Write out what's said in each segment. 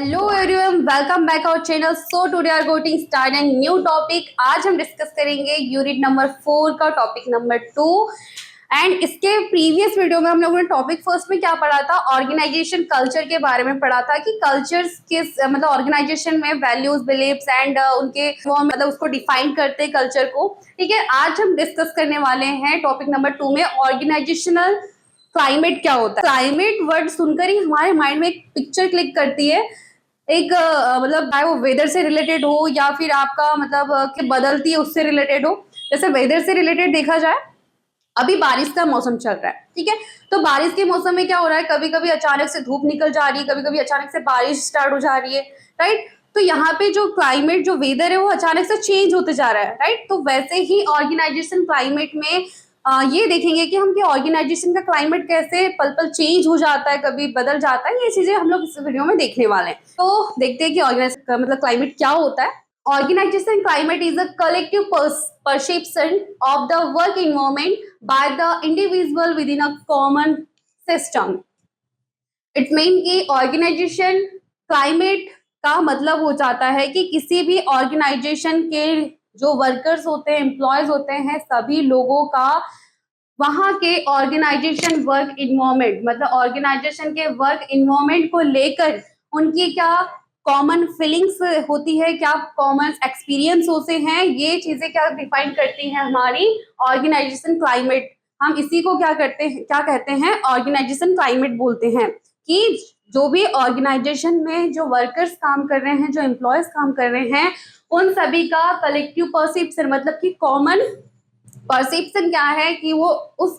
Hello everyone, welcome back our channel. So today are going to start an new topic. आज हम discuss करेंगे unit number 4 का topic number 2। And इसके previous video में हम लोगों ने टॉपिक फर्स्ट में क्या पढ़ा था, ऑर्गेनाइजेशन कल्चर के बारे में पढ़ा था कि कल्चर्स किस मतलब ऑर्गेनाइजेशन में वैल्यूज बिलीव्स एंड उनके वो मतलब उसको डिफाइन करते हैं कल्चर को। ठीक है, आज हम डिस्कस करने वाले हैं टॉपिक नंबर 2 में ऑर्गेनाइजेशनल क्लाइमेट क्या होता है। क्लाइमेट वर्ड सुनकर ही हमारे माइंड में एक पिक्चर क्लिक करती है, एक मतलब चाहे वो वेदर से रिलेटेड हो या फिर आपका मतलब कि बदलती है उससे रिलेटेड हो। जैसे वेदर से रिलेटेड देखा जाए, अभी बारिश का मौसम चल रहा है, ठीक है। तो बारिश के मौसम में क्या हो रहा है, कभी कभी अचानक से धूप निकल जा रही है, कभी कभी अचानक से बारिश स्टार्ट हो जा रही है, राइट। तो यहाँ पे जो क्लाइमेट जो वेदर है वो अचानक से चेंज होते जा रहा है, राइट। तो वैसे ही ऑर्गेनाइजेशन क्लाइमेट में ये देखेंगे कि हम ऑर्गेनाइजेशन का क्लाइमेट कैसे पल पल चेंज हो जाता है, कभी बदल जाता है। ये चीजें हम लोग इस वीडियो में देखने वाले हैं। तो देखते हैं कि ऑर्गेनाइजेशन मतलब क्लाइमेट क्या होता है। Organization climate is a collective perception of the work environment by the individual within a common system. It means कि ऑर्गेनाइजेशन क्लाइमेट का मतलब हो जाता है कि किसी भी ऑर्गेनाइजेशन के जो वर्कर्स होते हैं, एम्प्लॉयज होते हैं, सभी लोगों का वहां के ऑर्गेनाइजेशन वर्क इन्वायरमेंट मतलब ऑर्गेनाइजेशन के वर्क इन्वायरमेंट को लेकर उनकी क्या कॉमन फीलिंग्स होती है, क्या कॉमन एक्सपीरियंस होते हैं, ये चीजें क्या डिफाइन करती हैं हमारी ऑर्गेनाइजेशन क्लाइमेट। हम इसी को क्या करते हैं, क्या कहते हैं, ऑर्गेनाइजेशन क्लाइमेट बोलते हैं। कि जो भी ऑर्गेनाइजेशन में जो वर्कर्स काम कर रहे हैं, जो एम्प्लॉयज काम कर रहे हैं, उन सभी का कलेक्टिव परसेप्शन मतलब कि कॉमन परसेप्शन क्या है कि वो उस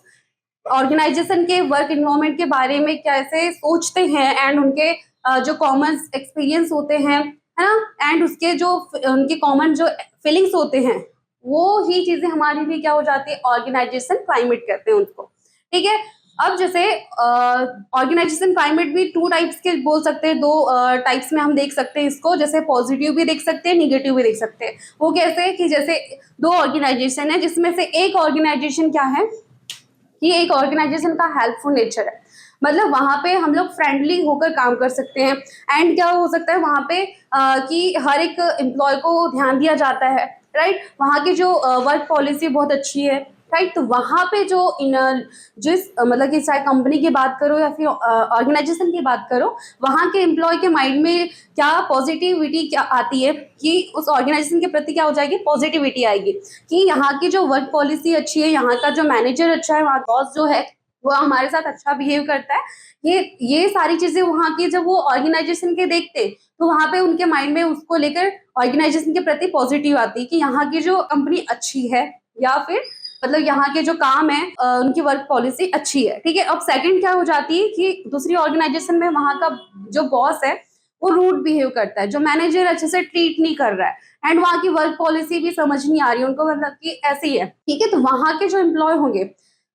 ऑर्गेनाइजेशन के वर्क इन्वायरमेंट के बारे में कैसे सोचते हैं एंड उनके जो कॉमन एक्सपीरियंस होते हैं, है ना, एंड उसके जो उनके कॉमन जो फीलिंग्स होते हैं, वो ही चीजें हमारी भी क्या हो जाती है, ऑर्गेनाइजेशन क्लाइमेट कहते हैं उनको। ठीक है। अब जैसे ऑर्गेनाइजेशन क्लाइमेट भी टू टाइप्स के बोल सकते हैं, दो टाइप्स में हम देख सकते हैं इसको। जैसे पॉजिटिव भी देख सकते हैं, निगेटिव भी देख सकते हैं। वो कैसे कि जैसे दो ऑर्गेनाइजेशन है जिसमें से एक ऑर्गेनाइजेशन क्या है कि एक ऑर्गेनाइजेशन का हेल्पफुल नेचर है, मतलब वहां पे हम लोग फ्रेंडली होकर काम कर सकते हैं। एंड क्या हो सकता है वहां पे कि हर एक एम्प्लॉय को ध्यान दिया जाता है, राइट। वहां की जो वर्क पॉलिसी बहुत अच्छी है, राइट। तो वहां पे जो जिस मतलब कि चाहे कंपनी की बात करो या फिर ऑर्गेनाइजेशन की बात करो, वहां के एम्प्लॉय के माइंड में क्या पॉजिटिविटी क्या आती है कि उस ऑर्गेनाइजेशन के प्रति क्या हो जाएगी, पॉजिटिविटी आएगी कि यहाँ की जो वर्क पॉलिसी अच्छी है, यहाँ का जो मैनेजर अच्छा है, वहाँ बॉस जो है वो हमारे साथ अच्छा बिहेव करता है। ये सारी चीजें वहाँ की जब वो ऑर्गेनाइजेशन के देखते तो वहां पे उनके माइंड में उसको लेकर ऑर्गेनाइजेशन के प्रति पॉजिटिव आती है कि यहाँ की जो कंपनी अच्छी है या फिर मतलब यहाँ के जो काम है उनकी वर्क पॉलिसी अच्छी है। ठीक है। अब सेकंड क्या हो जाती है कि दूसरी ऑर्गेनाइजेशन में वहां का जो बॉस है वो रूड बिहेव करता है, जो मैनेजर अच्छे से ट्रीट नहीं कर रहा है एंड वहां की वर्क पॉलिसी भी समझ नहीं आ रही उनको, मतलब कि ऐसी है। ठीक है। तो वहां के जो एम्प्लॉय होंगे,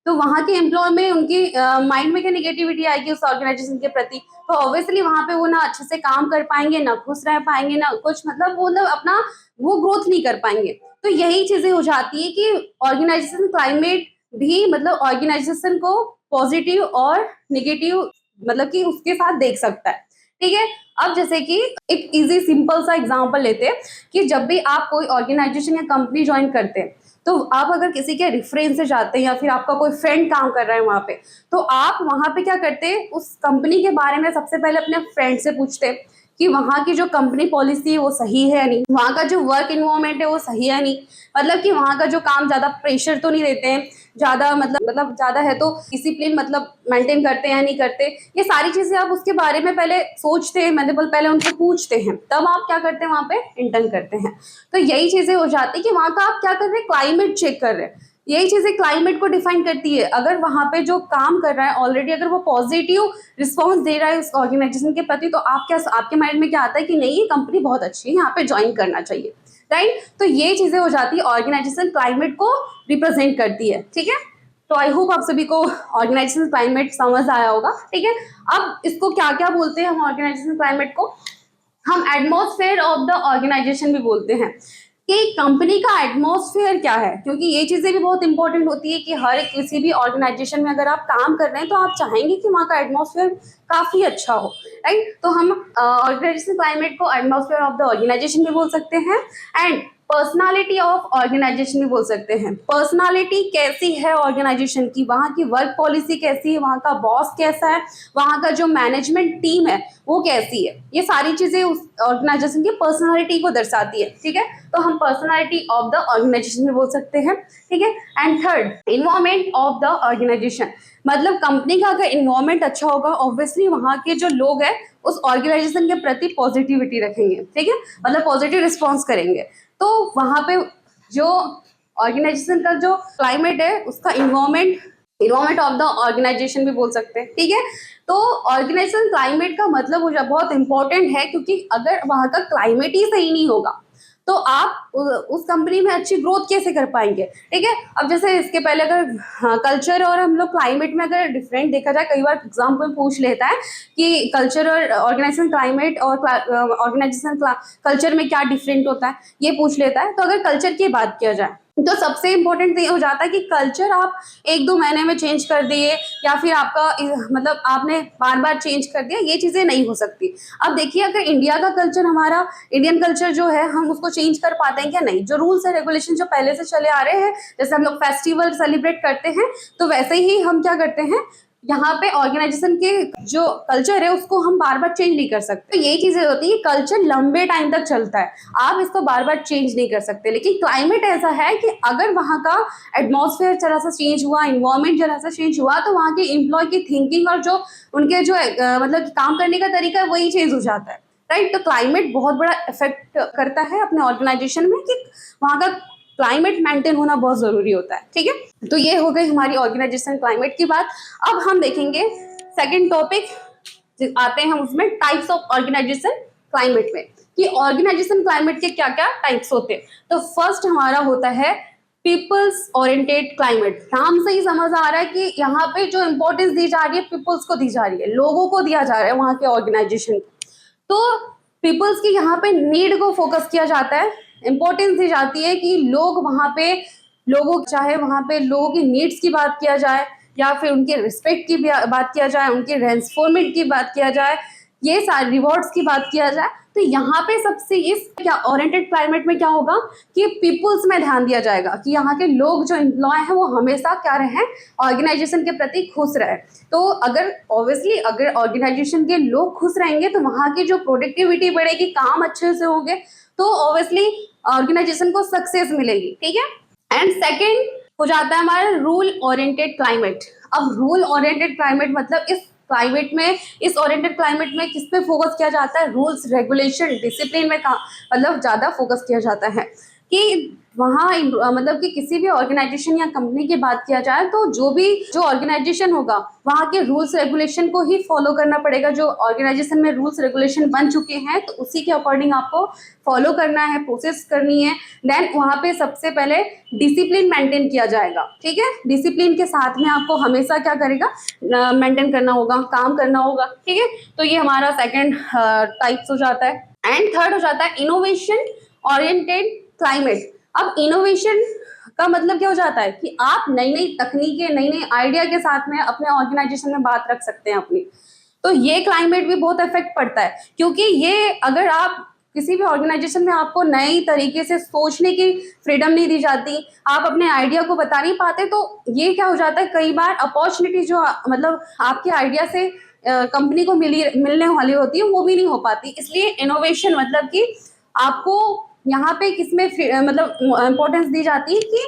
तो वहां के एम्प्लॉय में उनकी माइंड में क्या निगेटिविटी आएगी उस ऑर्गेनाइजेशन के प्रति, तो ऑब्वियसली वहां पे वो ना अच्छे से काम कर पाएंगे, ना खुश रह पाएंगे, ना कुछ मतलब वो मतलब अपना वो ग्रोथ नहीं कर पाएंगे। तो यही चीजें हो जाती है कि ऑर्गेनाइजेशन क्लाइमेट भी मतलब ऑर्गेनाइजेशन को पॉजिटिव और निगेटिव मतलब कि उसके साथ देख सकता है। ठीक है। अब जैसे कि एक इजी सिंपल सा एग्जांपल लेते हैं कि जब भी आप कोई ऑर्गेनाइजेशन या कंपनी ज्वाइन करते हैं, तो आप अगर किसी के रेफरेंस से जाते हैं या फिर आपका कोई फ्रेंड काम कर रहा है वहां पे, तो आप वहां पे क्या करते हैं, उस कंपनी के बारे में सबसे पहले अपने फ्रेंड से पूछते हैं कि वहाँ की जो कंपनी पॉलिसी है वो सही है या नहीं, वहाँ का जो वर्क इन्वायरमेंट है वो सही है नहीं, मतलब कि वहाँ का जो काम ज्यादा प्रेशर तो नहीं देते हैं, ज्यादा मतलब ज्यादा है तो डिसिप्लिन मतलब मेंटेन करते हैं या नहीं करते। ये सारी चीजें आप उसके बारे में पहले सोचते हैं, मतलब पहले उनको पूछते हैं, तब आप क्या करते हैं वहां पे इंटर्न करते हैं। तो यही चीजें हो जाती है कि वहां का आप क्या कर रहे हैं, क्लाइमेट चेक कर रहे हैं। यही चीजें क्लाइमेट को डिफाइन करती है। अगर वहां पे जो काम कर रहा है ऑलरेडी अगर वो पॉजिटिव रिस्पॉन्स दे रहा है उस ऑर्गेनाइजेशन के प्रति, तो आप क्या आपके माइंड में क्या आता है कि नहीं ये कंपनी बहुत अच्छी है, यहाँ पे ज्वाइन करना चाहिए, राइट। तो ये चीजें हो जाती है ऑर्गेनाइजेशन क्लाइमेट को रिप्रेजेंट करती है। ठीक है। तो आई होप आप सभी को ऑर्गेनाइजेशन क्लाइमेट समझ आया होगा। ठीक है। अब इसको क्या क्या बोलते हैं हम ऑर्गेनाइजेशन क्लाइमेट को, हम एटमॉस्फेयर ऑफ द ऑर्गेनाइजेशन भी बोलते हैं। कि कंपनी का एटमॉस्फेयर क्या है, क्योंकि ये चीज़ें भी बहुत इंपॉर्टेंट होती है कि हर किसी भी ऑर्गेनाइजेशन में अगर आप काम कर रहे हैं तो आप चाहेंगे कि वहाँ का एटमॉस्फेयर काफ़ी अच्छा हो, राइट। तो हम ऑर्गेनाइजेशन क्लाइमेट को एटमॉस्फेयर ऑफ द ऑर्गेनाइजेशन भी बोल सकते हैं एंड पर्सनालिटी ऑफ ऑर्गेनाइजेशन भी बोल सकते हैं। पर्सनालिटी कैसी है ऑर्गेनाइजेशन की, वहाँ की वर्क पॉलिसी कैसी है, वहाँ का बॉस कैसा है, वहाँ का जो मैनेजमेंट टीम है वो कैसी है, ये सारी चीज़ें उस ऑर्गेनाइजेशन की पर्सनालिटी को दर्शाती है, ठीक है। तो हम पर्सनालिटी ऑफ द ऑर्गेनाइजेशन भी बोल सकते हैं, ठीक है। And third, environment of the organisation, मतलब कंपनी का अगर इन्वायरमेंट अच्छा होगा ऑब्वियसली वहाँ के जो लोग हैं उस ऑर्गेनाइजेशन के प्रति पॉजिटिविटी रखेंगे, ठीक है, मतलब पॉजिटिव रिस्पॉन्स करेंगे। तो वहाँ पे जो ऑर्गेनाइजेशन का जो क्लाइमेट है उसका इन्वायरमेंट ऑफ द ऑर्गेनाइजेशन भी बोल सकते हैं, ठीक है। तो ऑर्गेनाइजेशन क्लाइमेट का मतलब बहुत इंपॉर्टेंट है, क्योंकि अगर वहाँ का क्लाइमेट ही सही नहीं होगा तो आप उस कंपनी में अच्छी ग्रोथ कैसे कर पाएंगे, ठीक है। अब जैसे इसके पहले अगर कल्चर और हम लोग क्लाइमेट में अगर डिफरेंट देखा जाए, कई बार एग्जाम्पल पूछ लेता है कि कल्चर और ऑर्गेनाइजेशन क्लाइमेट और ऑर्गेनाइजेशन कल्चर में क्या डिफरेंट होता है, ये पूछ लेता है। तो अगर कल्चर की बात किया जाए तो सबसे इम्पोर्टेंट ये हो जाता है कि कल्चर आप 1-2 महीने में चेंज कर दिए या फिर आपका मतलब आपने बार बार चेंज कर दिया, ये चीज़ें नहीं हो सकती। अब देखिए अगर इंडिया का कल्चर, हमारा इंडियन कल्चर जो है, हम उसको चेंज कर पाते हैं क्या? नहीं। जो रूल्स एंड रेगुलेशन जो पहले से चले आ रहे हैं, जैसे हम लोग फेस्टिवल सेलिब्रेट करते हैं तो वैसे ही हम क्या करते हैं, यहाँ पे ऑर्गेनाइजेशन के जो कल्चर है उसको हम बार बार चेंज नहीं कर सकते। तो यही चीजें होती है, कल्चर लंबे टाइम तक चलता है, आप इसको बार बार चेंज नहीं कर सकते। लेकिन क्लाइमेट ऐसा है कि अगर वहाँ का एटमॉस्फेयर जरा सा चेंज हुआ, इन्वायरमेंट जरा सा चेंज हुआ, तो वहाँ के एम्प्लॉय की थिंकिंग और जो उनके जो मतलब काम करने का तरीका है वही चेंज हो जाता है, राइट। तो क्लाइमेट बहुत बड़ा इफेक्ट करता है अपने ऑर्गेनाइजेशन में, कि वहाँ का क्लाइमेट मेंटेन होना बहुत जरूरी होता है, ठीक है। तो ये हो गई हमारी ऑर्गेनाइजेशन क्लाइमेट की बात। अब हम देखेंगे सेकंड टॉपिक, आते हैं हम उसमें टाइप्स ऑफ ऑर्गेनाइजेशन क्लाइमेट में, कि ऑर्गेनाइजेशन क्लाइमेट के क्या क्या टाइप्स होते हैं। तो फर्स्ट हमारा होता है पीपल्स ओरिएंटेड क्लाइमेट। नाम से ही समझ आ रहा है कि यहाँ पे जो इंपॉर्टेंस दी जा रही है पीपल्स को दी जा रही है, लोगों को दिया जा रहा है वहाँ के ऑर्गेनाइजेशन। तो पीपल्स की यहाँ पे नीड को फोकस किया जाता है, इंपॉर्टेंस दी जाती है कि लोग वहाँ पे, लोगों चाहे वहाँ पे लोगों की नीड्स की बात किया जाए या फिर उनके रिस्पेक्ट की बात किया जाए, उनके रेस्पोर्टमेंट की बात किया जाए, ये सारे रिवॉर्ड्स की बात किया जाए। तो यहाँ पे सबसे इस क्या ओरिएंटेड क्लाइमेट में क्या होगा कि पीपल्स में ध्यान दिया जाएगा कि यहाँ के लोग जो एम्प्लॉय हैं वो हमेशा क्या रहे, ऑर्गेनाइजेशन के प्रति खुश रहे। तो अगर ऑब्वियसली अगर ऑर्गेनाइजेशन के लोग खुश रहेंगे तो वहाँ की जो प्रोडक्टिविटी बढ़ेगी, काम अच्छे से होंगे, तो ऑब्वियसली ऑर्गेनाइजेशन को सक्सेस मिलेगी, ठीक है। एंड सेकेंड हो जाता है हमारा रूल ओरिएंटेड क्लाइमेट। अब रूल ओरिएंटेड क्लाइमेट मतलब इस क्लाइमेट में, इस ओरिएंटेड क्लाइमेट में किस पे फोकस किया जाता है, रूल्स रेगुलेशन डिसिप्लिन में मतलब ज़्यादा फोकस किया जाता है। कि वहाँ मतलब कि किसी भी ऑर्गेनाइजेशन या कंपनी की बात किया जाए तो जो ऑर्गेनाइजेशन होगा वहाँ के रूल्स रेगुलेशन को ही फॉलो करना पड़ेगा। जो ऑर्गेनाइजेशन में रूल्स रेगुलेशन बन चुके हैं तो उसी के अकॉर्डिंग आपको फॉलो करना है, प्रोसेस करनी है। देन वहाँ पे सबसे पहले डिसिप्लिन मेंटेन किया जाएगा, ठीक है। डिसिप्लिन के साथ में आपको हमेशा क्या करेगा, मेंटेन करना होगा, काम करना होगा, ठीक है। तो ये हमारा सेकेंड टाइप्स हो जाता है। एंड थर्ड हो जाता है इनोवेशन ओरिएंटेड क्लाइमेट। अब इनोवेशन का मतलब क्या हो जाता है कि आप नई नई तकनीकें, नई नई आइडिया के साथ में अपने ऑर्गेनाइजेशन में बात रख सकते हैं अपनी। तो ये क्लाइमेट भी बहुत इफेक्ट पड़ता है, क्योंकि ये अगर आप किसी भी ऑर्गेनाइजेशन में आपको नई तरीके से सोचने की फ्रीडम नहीं दी जाती, आप अपने आइडिया को बता नहीं पाते, तो ये क्या हो जाता है, कई बार अपॉर्चुनिटी जो मतलब आपके आइडिया से कंपनी को मिलने वाली होती है वो भी नहीं हो पाती। इसलिए इनोवेशन मतलब कि आपको यहाँ पे किसमें मतलब इम्पोर्टेंस दी जाती है कि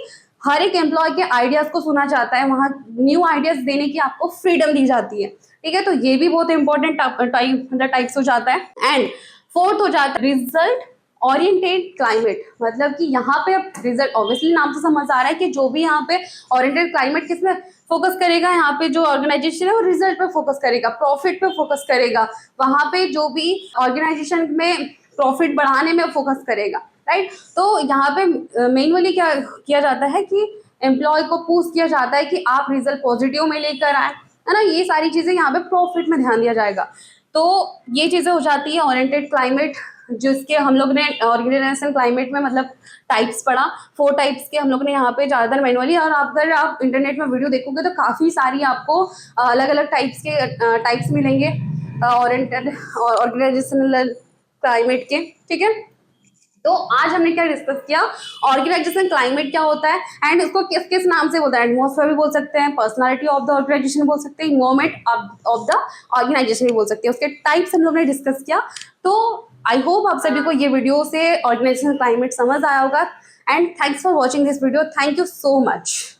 हर एक एम्प्लॉय के आइडियाज को सुना जाता है, वहाँ न्यू आइडियाज देने की आपको फ्रीडम दी जाती है, ठीक है। तो ये भी बहुत इंपॉर्टेंट टाइप्स हो जाता है। एंड फोर्थ हो जाता है रिजल्ट ओरिएंटेड क्लाइमेट। मतलब कि यहाँ पे अब रिजल्ट, ऑब्वियसली नाम से समझ आ रहा है कि जो भी यहाँ पे ओरिएंटेड क्लाइमेट किसमें फोकस करेगा, यहाँ पे जो ऑर्गेनाइजेशन है वो रिजल्ट पे फोकस करेगा, प्रॉफिट पे फोकस करेगा, वहाँ पे जो भी ऑर्गेनाइजेशन में प्रॉफिट बढ़ाने में फोकस करेगा, राइट। तो यहाँ पे मेनली क्या किया जाता है कि एम्प्लॉय को पुश किया जाता है कि आप रिजल्ट पॉजिटिव में लेकर आए, है ना। ये सारी चीजें यहाँ पे प्रॉफिट में ध्यान दिया जाएगा। तो ये चीजें हो जाती है ओरिएंटेड क्लाइमेट जिसके हम लोग ने ऑर्गेनाइजेशन क्लाइमेट में मतलब टाइप्स पढ़ा, 4 टाइप्स के हम लोग ने यहाँ पे ज़्यादातर मैनुअली, और अगर आप इंटरनेट में वीडियो देखोगे तो काफ़ी सारी आपको अलग अलग टाइप्स के टाइप्स मिलेंगे ओरिएंटेड ऑर्गेनाइजेशनल क्लाइमेट के, ठीक है। तो आज हमने क्या डिस्कस किया, ऑर्गेनाइजेशन क्लाइमेट क्या होता है एंड उसको किस किस नाम से बोलते हैं, एटमॉस्फेयर भी बोल सकते हैं, पर्सनालिटी ऑफ द ऑर्गेनाइजेशन बोल सकते हैं, इन्वायरमेंट ऑफ द ऑर्गेनाइजेशन भी बोल सकते हैं, उसके टाइप्स हम लोग ने डिस्कस किया। तो आई होप आप सभी को ये वीडियो से ऑर्गेनाइजेशन क्लाइमेट समझ आया होगा and thanks for watching this video, thank you so much.